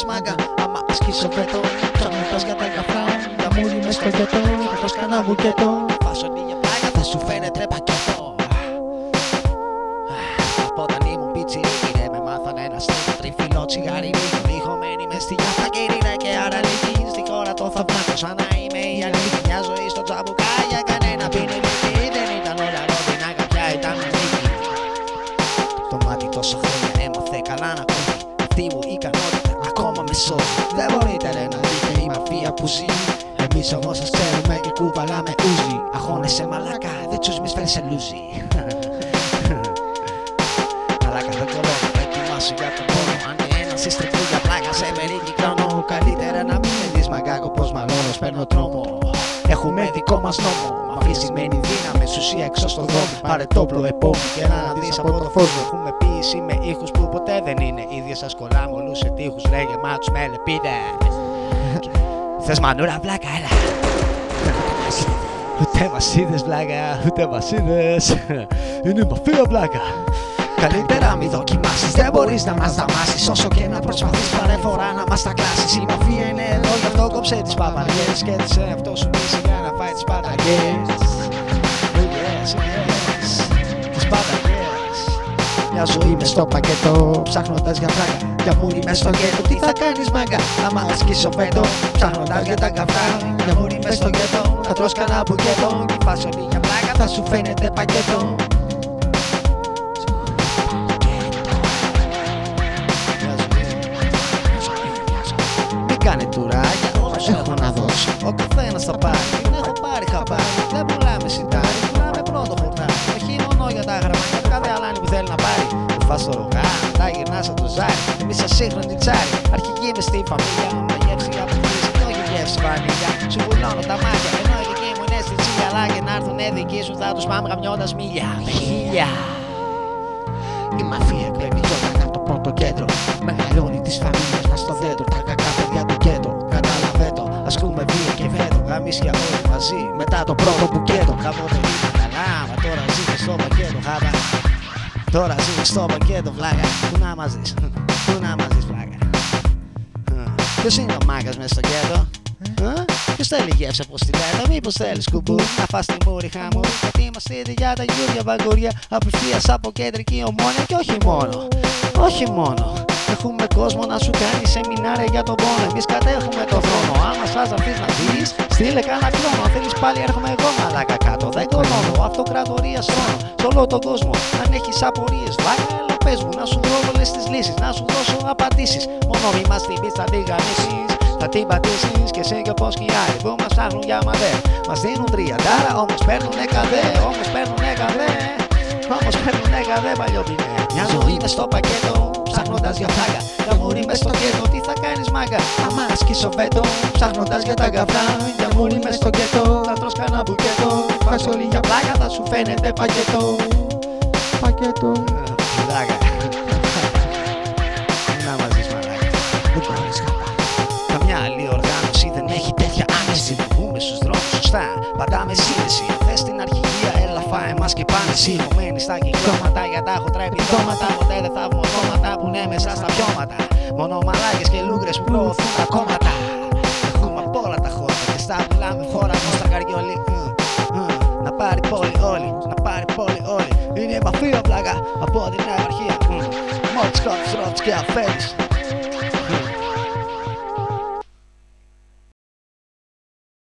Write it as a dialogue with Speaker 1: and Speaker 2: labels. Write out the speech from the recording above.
Speaker 1: μάγκα. Άμα ασκήσω βέτο, ψάχνοντας για τα καφρά. Για μούρι μες στο γετό, θα το σκάνα μπουκέτο. Φάσω λίγα πλάκα, θα σου φαίνεται πακέτο. Από όταν ήμουν πιτσιρίκι, ρε με μάθανε ένα στήλο τριφυλό τσιγαρίνι. Διχωμένοι μες στη γιάφτα κυρίρα και αραλίκη. Στη χώρα το θαυμάτο σαν να είμαι η αλήθεια. Μια ζωή στο τσαμπουκά για κανένα πινελίκι. Δεν ήταν όλα ρόδινα, κάποια ήταν νίκη. Το μάτι τόσα χρόνια έμαθε καλά να ακούει. Αυτή μου η ικανότητα ακόμα με σώζει. Δεν μπορείτε ρε να δείτε η μαφία που ζει. Εμείς όμως σας ξέρουμε και κουβαλάμε ούζι. Αγώνεσαι μαλάκα, δεν τσους μη σφαίρεσαι λούζι. Μαλάκα δεν κολλώνω, ετοιμάσου για τον πόνο. Αν και ένας συστρεφού για πλάκα σε μερίκη χρόνο. Καλύτερα να μην με δεις μαγκάκο πως μαλώνος παίρνω τρόμο. Έχουμε δικό μας νόμο. Μαφία σημαίνει δύναμη, ουσία έξω στον δρόμο. Πάρε το όπλο επόμενο και να δεις από το φως μου. Έχουμε ποίηση με ήχους που ποτέ δεν είναι ίδιες. Σας κολλάμε όλους σε τείχους, ρε γεμάτους με λεπίδες. Θες μανούρα βλάκα, έλα. Ούτε μας είδες βλάκα, ούτε μας είδες. Είναι μαφία βλάκα. Καλύτερα μη δοκιμάσεις, δεν μπορείς να μας δαμάσεις. Όσο και να προσπαθείς πάρε φορά να μας τα κλάσεις. Η μαφία είναι εδώ, γι' αυτό κόψε τις παπαριές. Σκέφτεσαι αυτό σου πείσει για να φάει τις παταγιές. Τις παταγιές. Μια ζωή μες στο πακέτο, ψάχνοντας για πλάκα. Για μούρι μες στο γέτο, τι θα κάνεις μάγκα. Άμα ασκήσω βέτο, ψάχνοντας για τα καφρά. Για μούρι μες στο γέτο, θα τρως κανένα μπουκέτο. Κι φάσω για πλάκα, θα σου φαίνεται πακέτο. Κάνε τουράγια, όσο έχω να δώσω. Ο καθένας θα πάρει, την έχω πάρει χαμπάρι. Δεν πουλάμε σιτάρι, πουλάμε πρώτο χορτάρι. Όχι μόνο για τα γραμμάκια, το κάθε αλάνι που θέλει να πάρει. Του φας το ρογά, τα γυρνάς από το ζάρι. Εμείς σας σύγχρονη τσάρι, αρχική μες στη φαμίλια. Με γεύση από χρήση και όχι γεύση βανίλια. Σου βουλώνω τα μάτια, ενώ η δική μου είναι στη τσίλια. Αλλά και να έρθουνε δικοί σου θα τους πάμε γαμιώντας μίλια. Με χίλια. Η μαφία κλέβει κιόλα από το πρώτο κέντρο. Μεγαλώνει τις φαμίλιες μας στο δέντρο. Τα κακά παιδιά του γκέτο, κατάλαβε το. Ασκούμε βία και βέτο. Γαμίσια όλοι μαζί μετά το πρώτο μπουκέτο. Κάποτε ήταν καλά, μα τώρα ζούμε στο πακέτο. Χάτα. Τώρα ζούμε στο πακέτο, βλάκα. Πού να μας δεις, πού να μας δεις, βλάκα. Ποιος είναι ο μάγκας μες στο γκέτο? Ποιος θέλει γεύση από στιλέτα, μήπως θέλεις κουμπού? Να φας τη μούρη χαμούρη, γιατί είμαστε ήδη για τα γιούρια βαγκούρια. Απευθείας από κεντρική Ομόνια και όχι μόνο, όχι μόνο. Έχουμε κόσμο να σου κάνει σεμινάρια για τον πόνο. Εμείς κατέχουμε το θρόνο. Αν μας φας να πεις να δεις, στείλε κάνα κλόνο. Αν θέλεις πάλι έρχομαι εγώ μαλάκα κάτω. Δεν κολώνω, αυτοκρατορία σώνω σ' όλο τον κόσμο. Αν έχεις απορίες, βάγα έλα πες μου. Να σου βρω όλες τις λύσεις, να σου δώσω απαντήσεις. Μόνο μη μας την πεις, θα την γαμίσεις. Θα την πατήσεις και εσύ και όπως σκιάρι που μας ψάχνουν για μαδέ. Μας δίνουν 30, όμως παίρνουνε καδέ. Όμως παίρνουνε καδέ. Όμως παίρνουνε καδέ παλιόπινε. Μια ζωή μες στο πακέτο, ψάχνοντας για πλάκα. Για μούρι μες στο γκέτο, τι θα κάνεις μάγκα. Άμα ασκήσω βέτο, ψάχνοντας για τα καφρά. Για μούρι μες στο γκέτο, θα τρως κανένα μπουκέτο. Φας όλοι για πλάκα, θα σου φαίνεται πακέτο. Πακέτο. Πλάκα. Να μας δεις μαλάκα. Δεν μπορείς χαπά. Καμιά άλλη οργάνωση δεν έχει τέτοια άνεση. Βγούμε στους δρόμους σωστά, πάντα με σύνδεση. Θες την αρχηγία, έλα φάε μας και πάνε. Συγχωμένοι στα κυκλώματα, για τα έχω τρέπει δώματα. Ποτέ δεν θα βγουν ονόματα που είναι μέσα στα πιώματα. Μόνο μαλάκες και λούγκρες που προωθούν τα κόμματα. Έχουμε απ' όλα τα χώρα και στα πουλάμε φόρα μας τα καριόλι. Να πάρει πόλη όλοι, να πάρει πόλη όλοι. Είναι η μαφία πλάκα από την επαρχία. Μόλις κόβεις ρότς και αφαίρεις.